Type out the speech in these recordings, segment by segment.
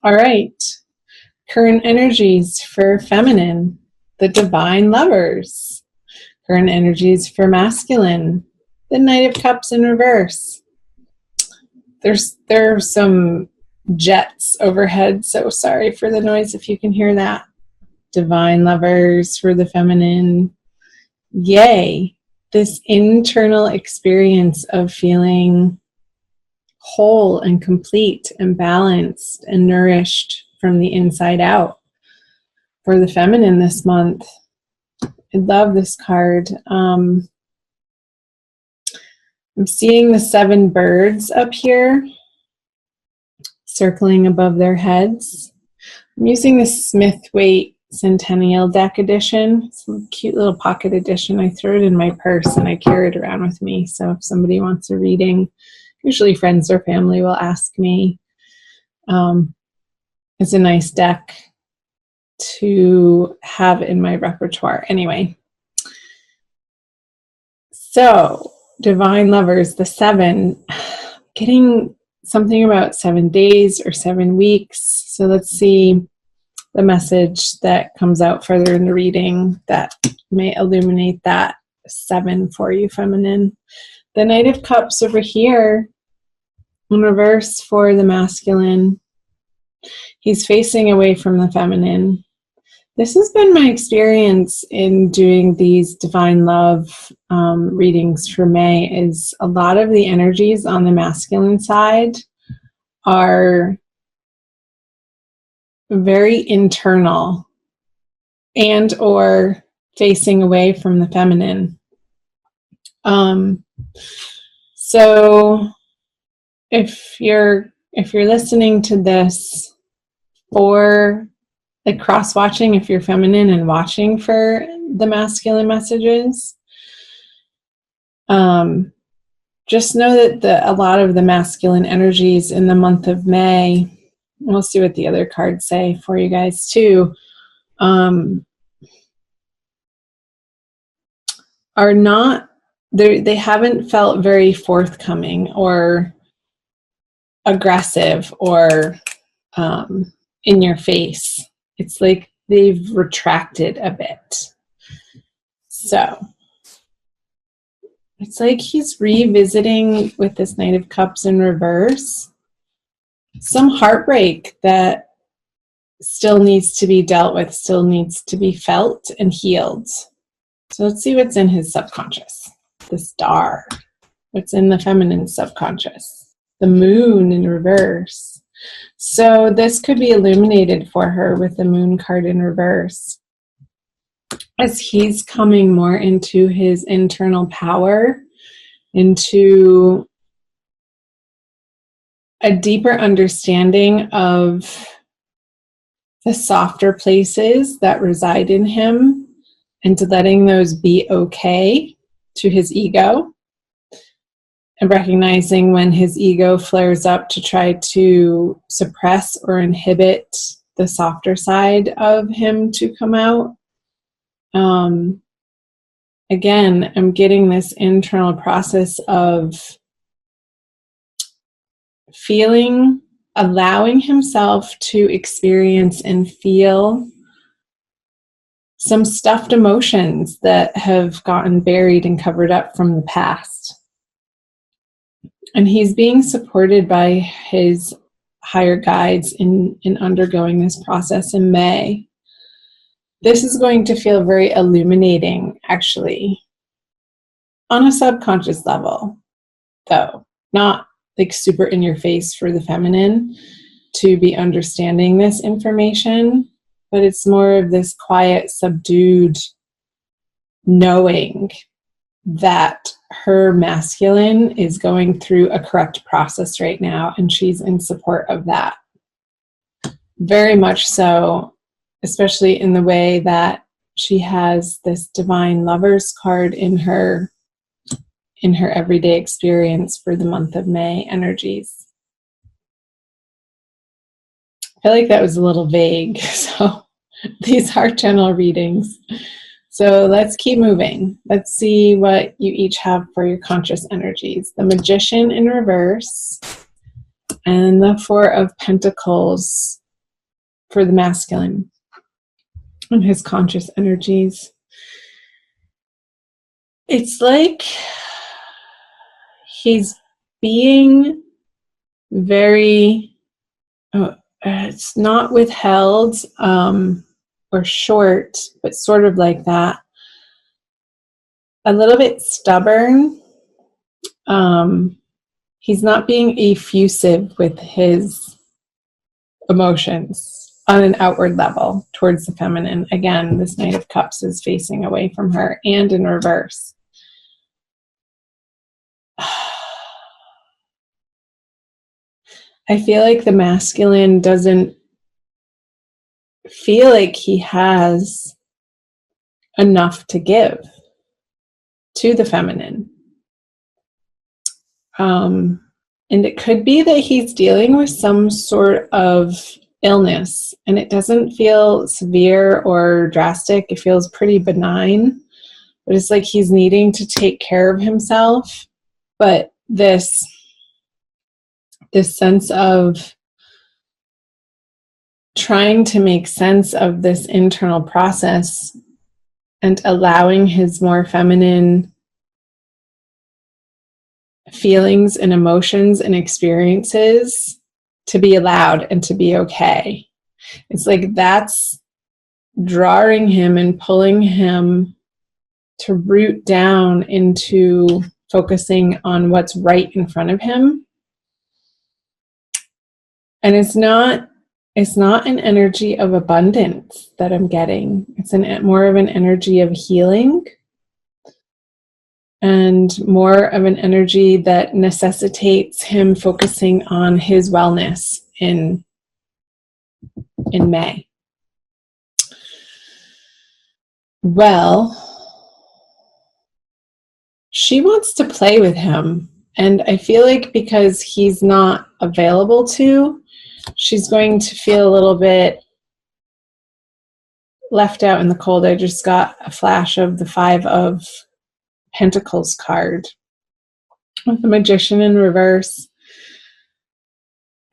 All right. Current energies for feminine, the divine lovers. Current energies for masculine, the Knight of Cups in reverse. There are some jets overhead, so sorry for the noise if you can hear that. Divine lovers for the feminine. Yay, this internal experience of feeling whole and complete and balanced and nourished from the inside out for the feminine this month. I love this card. I'm seeing the 7 birds up here circling above their heads. I'm using the Smith-Waite Centennial Deck edition. It's a cute little pocket edition. I threw it in my purse and I carry it around with me. So if somebody wants a reading, usually friends or family will ask me. It's a nice deck to have in my repertoire. Anyway, so divine lovers, the 7, getting something about 7 days or 7 weeks. So let's see the message that comes out further in the reading that may illuminate that 7 for you, feminine. The Knight of Cups over here in reverse for the masculine. He's facing away from the feminine. This has been my experience in doing these divine love readings for May, is a lot of the energies on the masculine side are very internal and or facing away from the feminine. So if you're listening to this for like cross-watching, if you're feminine and watching for the masculine messages, just know that a lot of the masculine energies in the month of May, we'll see what the other cards say for you guys too, are not, they haven't felt very forthcoming or aggressive or in your face. It's like they've retracted a bit. So it's like he's revisiting with this Knight of Cups in reverse some heartbreak that still needs to be dealt with, still needs to be felt and healed. So let's see what's in his subconscious. The Star. What's in the feminine subconscious? The Moon in reverse. So this could be illuminated for her with the Moon card in reverse, as he's coming more into his internal power, into a deeper understanding of the softer places that reside in him, and to letting those be okay to his ego, and recognizing when his ego flares up to try to suppress or inhibit the softer side of him to come out. Again, I'm getting this internal process of feeling, allowing himself to experience and feel some stuffed emotions that have gotten buried and covered up from the past. And he's being supported by his higher guides in undergoing this process in May. This is going to feel very illuminating, actually, on a subconscious level, though, not like super in your face for the feminine to be understanding this information, but it's more of this quiet, subdued knowing that her masculine is going through a correct process right now, and she's in support of that. Very much so, especially in the way that she has this divine lovers card in her everyday experience for the month of May energies. I feel like that was a little vague, so these are general readings. So let's keep moving. Let's see what you each have for your conscious energies. The Magician in reverse and the Four of Pentacles for the masculine and his conscious energies. It's like he's being very, it's not withheld or short, but sort of like that. A little bit stubborn. He's not being effusive with his emotions on an outward level towards the feminine. Again, this Knight of Cups is facing away from her and in reverse. I feel like the masculine doesn't feel like he has enough to give to the feminine. And it could be that he's dealing with some sort of illness, and it doesn't feel severe or drastic. It feels pretty benign, but it's like he's needing to take care of himself. But this sense of trying to make sense of this internal process and allowing his more feminine feelings and emotions and experiences to be allowed and to be okay. It's like that's drawing him and pulling him to root down into focusing on what's right in front of him. And it's not an energy of abundance that I'm getting. It's more of an energy of healing and more of an energy that necessitates him focusing on his wellness in May. Well, she wants to play with him, and I feel like because he's not available to, she's going to feel a little bit left out in the cold. I just got a flash of the 5 of Pentacles card with the Magician in reverse.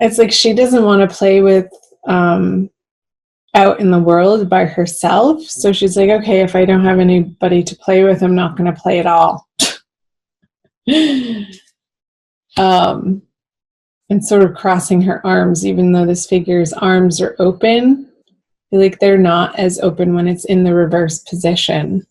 It's like she doesn't want to play with out in the world by herself. So she's like, okay, if I don't have anybody to play with, I'm not going to play at all. And sort of crossing her arms, even though this figure's arms are open. I feel like they're not as open when it's in the reverse position.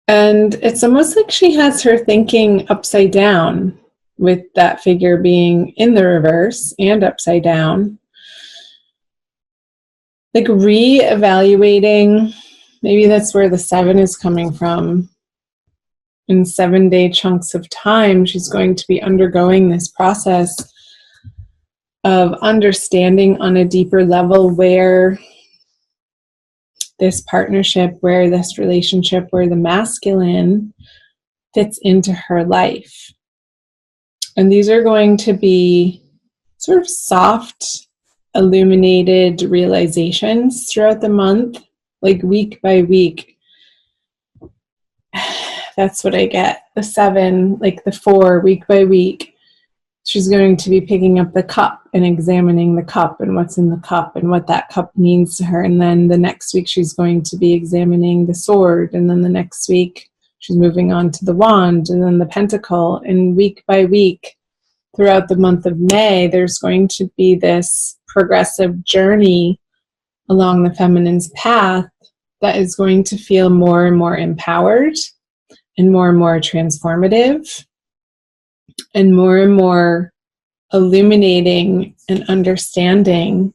And it's almost like she has her thinking upside down with that figure being in the reverse and upside down. Like re-evaluating, maybe that's where the 7 is coming from. In 7-day chunks of time, she's going to be undergoing this process of understanding on a deeper level where this partnership, where this relationship, where the masculine fits into her life. And these are going to be sort of soft, illuminated realizations throughout the month, like week by week. That's what I get. The 7, like the 4, week by week. She's going to be picking up the cup and examining the cup and what's in the cup and what that cup means to her. And then the next week she's going to be examining the sword. And then the next week she's moving on to the wand and then the pentacle. And week by week throughout the month of May, there's going to be this progressive journey along the feminine's path that is going to feel more and more empowered and more transformative and more illuminating and understanding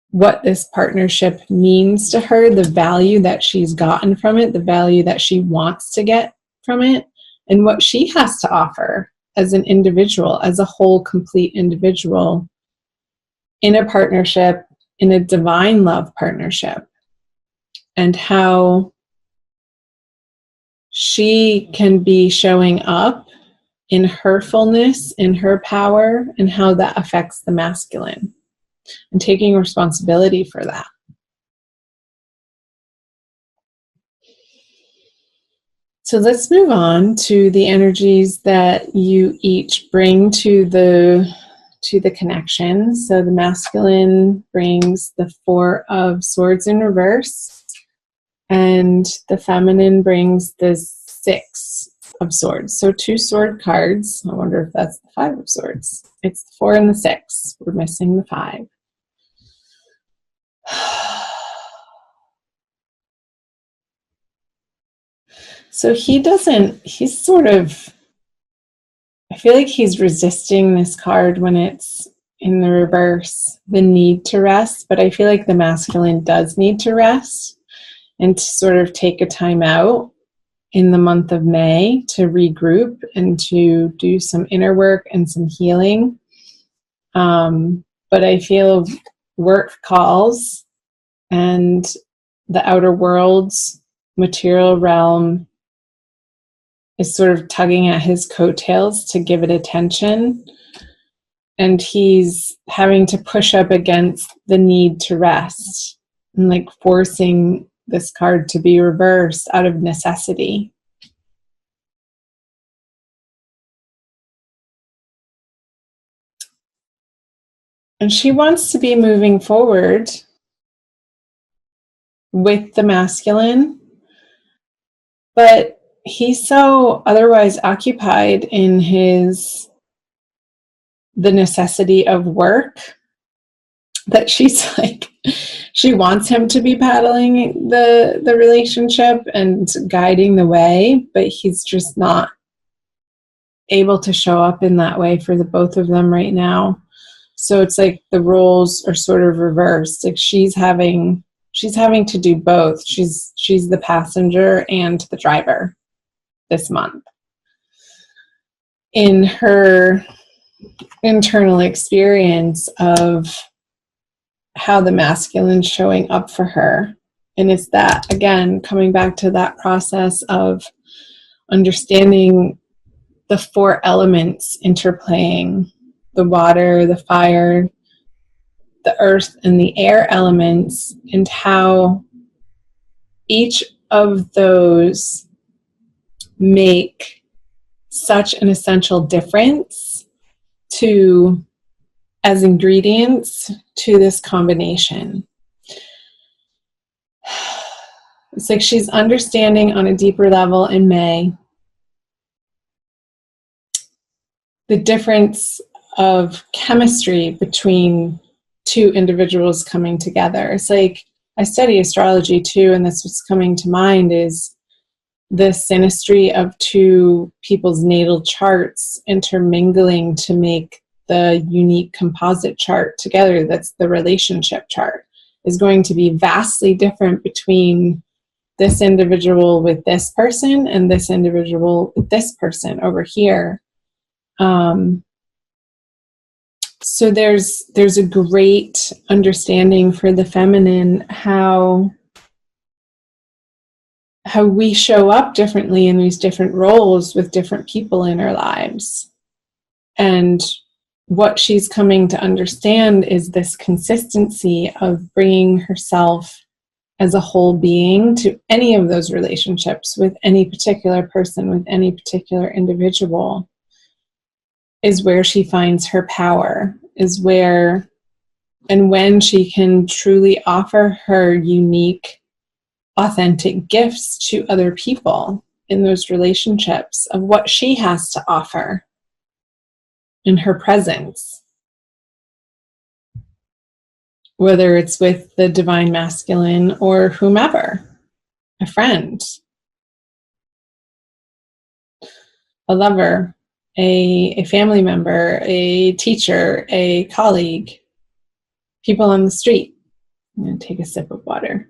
what this partnership means to her, the value that she's gotten from it, the value that she wants to get from it, and what she has to offer as an individual, as a whole, complete individual in a partnership, in a divine love partnership, and how she can be showing up in her fullness, in her power, and how that affects the masculine, and taking responsibility for that. So let's move on to the energies that you each bring to to the connection. So the masculine brings the 4 of Swords in reverse, and the feminine brings the 6 of Swords. So 2 sword cards. I wonder if that's the 5 of Swords. It's the 4 and the 6. We're missing the 5. So he's sort of, I feel like he's resisting this card when it's in the reverse, the need to rest, but I feel like the masculine does need to rest and to sort of take a time out in the month of May to regroup and to do some inner work and some healing. But I feel work calls and the outer world's material realm is sort of tugging at his coattails to give it attention. And he's having to push up against the need to rest and like forcing this card to be reversed out of necessity. And she wants to be moving forward with the masculine, but he's so otherwise occupied in the necessity of work that she's like, she wants him to be paddling the relationship and guiding the way, but he's just not able to show up in that way for the both of them right now. So it's like the roles are sort of reversed. Like she's having to do both. She's the passenger and the driver this month. In her internal experience of how the masculine's showing up for her. And it's that, again, coming back to that process of understanding the 4 elements interplaying, the water, the fire, the earth, and the air elements, and how each of those make such an essential difference as ingredients to this combination. It's like she's understanding on a deeper level in May the difference of chemistry between 2 individuals coming together. It's like, I study astrology too, and that's what's coming to mind is the synastry of 2 people's natal charts intermingling to make the unique composite chart together. That's the relationship chart, is going to be vastly different between this individual with this person and this individual with this person over here. So there's a great understanding for the feminine how we show up differently in these different roles with different people in our lives. And what she's coming to understand is this consistency of bringing herself as a whole being to any of those relationships with any particular person, with any particular individual, is where she finds her power, is where and when she can truly offer her unique, authentic gifts to other people in those relationships of what she has to offer in her presence. Whether it's with the divine masculine or whomever, a friend, a lover, a family member, a teacher, a colleague, people on the street. I'm going to take a sip of water.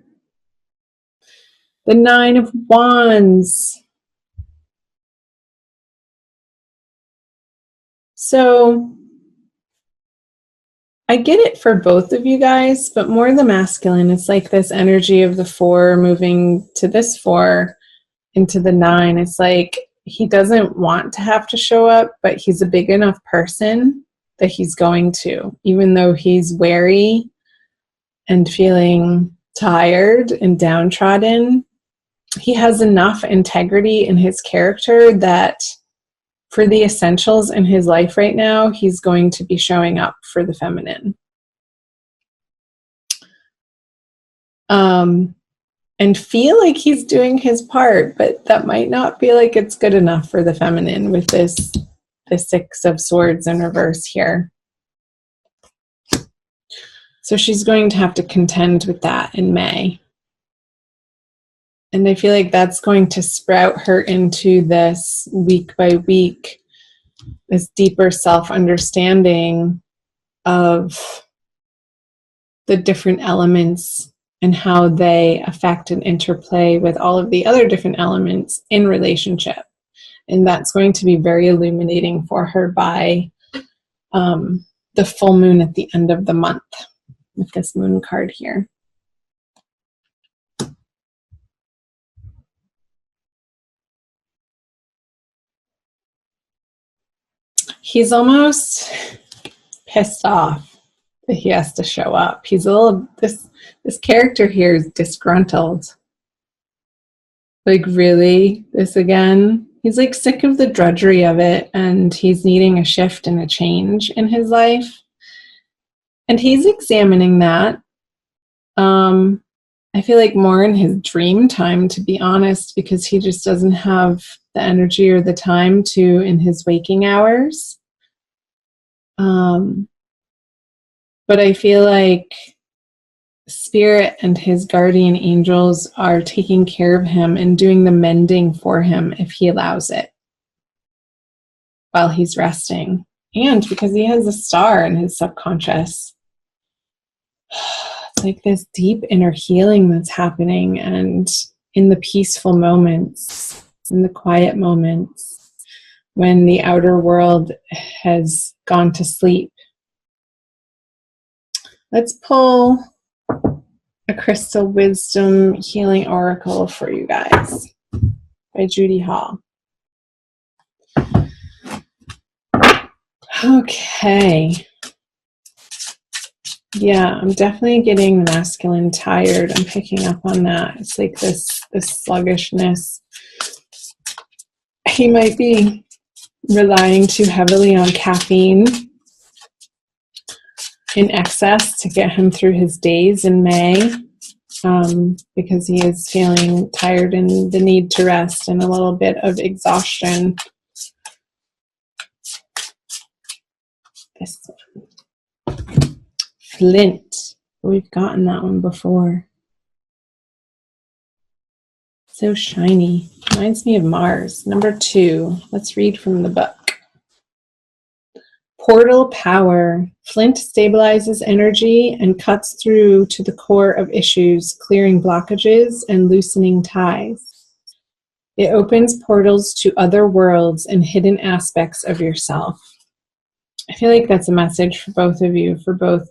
The 9 of Wands. So I get it for both of you guys, but more the masculine. It's like this energy of the 4 moving to this 4 into the 9. It's like he doesn't want to have to show up, but he's a big enough person that he's going to, even though he's wary and feeling tired and downtrodden. He has enough integrity in his character that for the essentials in his life right now, he's going to be showing up for the feminine. And feel like he's doing his part, but that might not feel like it's good enough for the feminine with the Six of Swords in reverse here. So she's going to have to contend with that in May. And I feel like that's going to sprout her into this week by week, this deeper self-understanding of the different elements and how they affect and interplay with all of the other different elements in relationship. And that's going to be very illuminating for her by the full moon at the end of the month with this moon card here. He's almost pissed off that he has to show up. He's a little, this character here is disgruntled. Like, really? This again? He's like sick of the drudgery of it, and he's needing a shift and a change in his life. And he's examining that. I feel like more in his dream time, to be honest, because he just doesn't have the energy or the time to in his waking hours. But I feel like Spirit and his guardian angels are taking care of him and doing the mending for him if he allows it while he's resting. And because he has a star in his subconscious, it's like this deep inner healing that's happening, and in the peaceful moments, in the quiet moments, when the outer world has gone to sleep. Let's pull a Crystal Wisdom Healing Oracle for you guys by Judy Hall. Okay. Yeah, I'm definitely getting the masculine tired. I'm picking up on that. It's like this sluggishness. He might be relying too heavily on caffeine in excess to get him through his days in May, because he is feeling tired and the need to rest and a little bit of exhaustion. This one. Flint. We've gotten that one before. So shiny. Reminds me of Mars. Number 2. Let's read from the book. Portal power. Flint stabilizes energy and cuts through to the core of issues, clearing blockages and loosening ties. It opens portals to other worlds and hidden aspects of yourself. I feel like that's a message for both of you, for both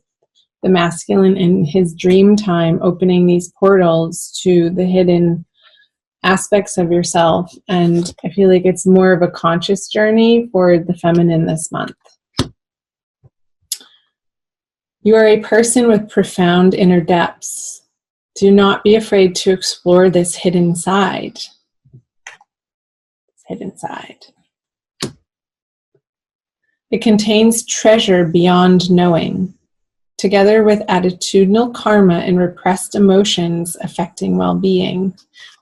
the masculine in his dream time, opening these portals to the hidden aspects of yourself. And I feel like it's more of a conscious journey for the feminine this month. You are a person with profound inner depths. Do not be afraid to explore this hidden side. Hidden side. It contains treasure beyond knowing, together with attitudinal karma and repressed emotions affecting well-being.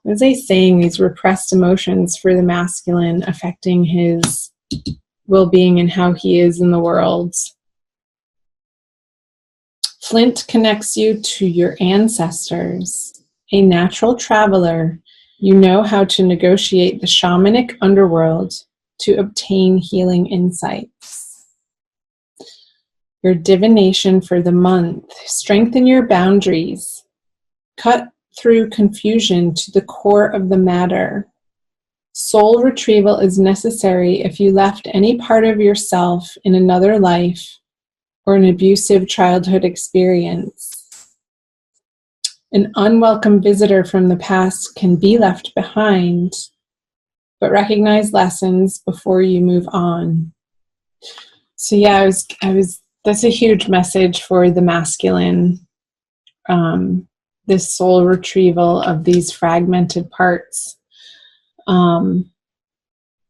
What is he saying? These repressed emotions for the masculine affecting his well-being and how he is in the world. Flint connects you to your ancestors. A natural traveler, you know how to negotiate the shamanic underworld to obtain healing insights. Your divination for the month. Strengthen your boundaries. Cut through confusion to the core of the matter. Soul retrieval is necessary if you left any part of yourself in another life or an abusive childhood experience. An unwelcome visitor from the past can be left behind, but recognize lessons before you move on. So yeah, that's a huge message for the masculine, this soul retrieval of these fragmented parts.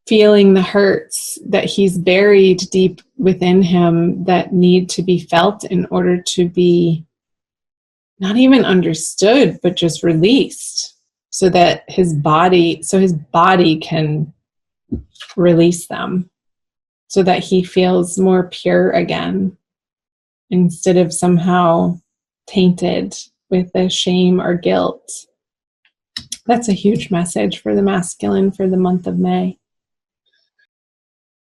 feeling the hurts that he's buried deep within him that need to be felt in order to be not even understood, but just released, so that his body can release them, so that he feels more pure again, instead of somehow tainted with the shame or guilt. That's a huge message for the masculine for the month of May.